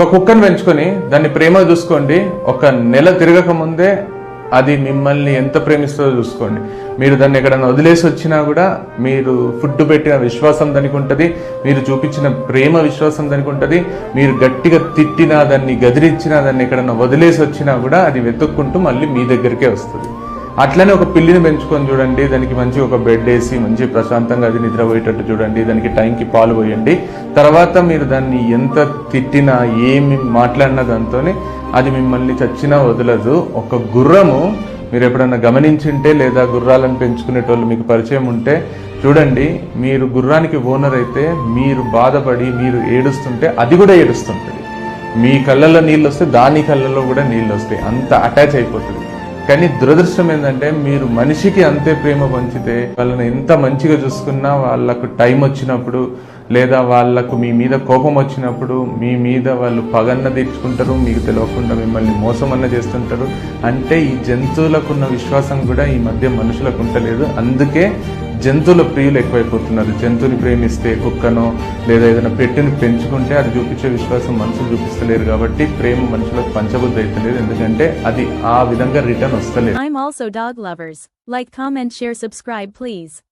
ఒక కుక్కను పెంచుకొని దాన్ని ప్రేమ చూసుకోండి. ఒక నెల తిరగక ముందే అది మిమ్మల్ని ఎంత ప్రేమిస్తుందో చూసుకోండి. మీరు దాన్ని ఎక్కడైనా వదిలేసి వచ్చినా కూడా మీరు ఫుడ్ పెట్టిన విశ్వాసం దానికి ఉంటుంది, మీరు చూపించిన ప్రేమ విశ్వాసం దానికి ఉంటుంది. మీరు గట్టిగా తిట్టినా, దాన్ని గదిరించినా, దాన్ని ఎక్కడైనా వదిలేసి వచ్చినా కూడా అది వెతుక్కుంటూ మళ్ళీ మీ దగ్గరికే వస్తుంది. అట్లనే ఒక పిల్లిని పెంచుకొని చూడండి. దానికి మంచి ఒక బెడ్ వేసి మంచి ప్రశాంతంగా అది నిద్రపోయేటట్టు చూడండి. దానికి టైంకి పాలు పోయండి. తర్వాత మీరు దాన్ని ఎంత తిట్టినా, ఏమి మాట్లాడినా దాంతోనే అది మిమ్మల్ని చచ్చినా వదలదు. ఒక గుర్రము మీరు ఎప్పుడన్నా గమనించుంటే, లేదా గుర్రాలను పెంచుకునేటోళ్ళు మీకు పరిచయం ఉంటే చూడండి, మీరు గుర్రానికి ఓనర్ అయితే మీరు బాధపడి మీరు ఏడుస్తుంటే అది కూడా ఏడుస్తుంటుంది. మీ కళ్ళల్లో నీళ్ళు వస్తే దాని కళ్ళల్లో కూడా నీళ్ళు వస్తాయి. అంత అటాచ్ అయిపోతుంది. కానీ దురదృష్టం ఏంటంటే, మీరు మనిషికి అంతే ప్రేమ పంచితే, వాళ్ళని ఎంత మంచిగా చూసుకున్నా వాళ్ళకు టైం వచ్చినప్పుడు, లేదా వాళ్ళకు మీ మీద కోపం వచ్చినప్పుడు మీ మీద వాళ్ళు పగన్న తీర్చుకుంటారు. మీకు తెలియకుండా మిమ్మల్ని మోసమన్న చేస్తుంటారు. అంటే ఈ జంతువులకున్న విశ్వాసం కూడా ఈ మధ్య మనుషులకు ఉండలేదు. అందుకే జంతువుల ప్రియులు ఎక్కువైపోతున్నారు. జంతువుని ప్రేమిస్తే, కుక్కనో లేదా ఏదైనా పెట్టిని పెంచుకుంటే అది చూపించే విశ్వాసం మనుషులు చూపిస్తలేరు. కాబట్టి ప్రేమ మనుషులకు పంచబుద్ధి అయితలేదు. ఎందుకంటే అది ఆ విధంగా రిటర్న్ వస్తలేదు. I'm also dog lovers. Like, comment, share, subscribe please.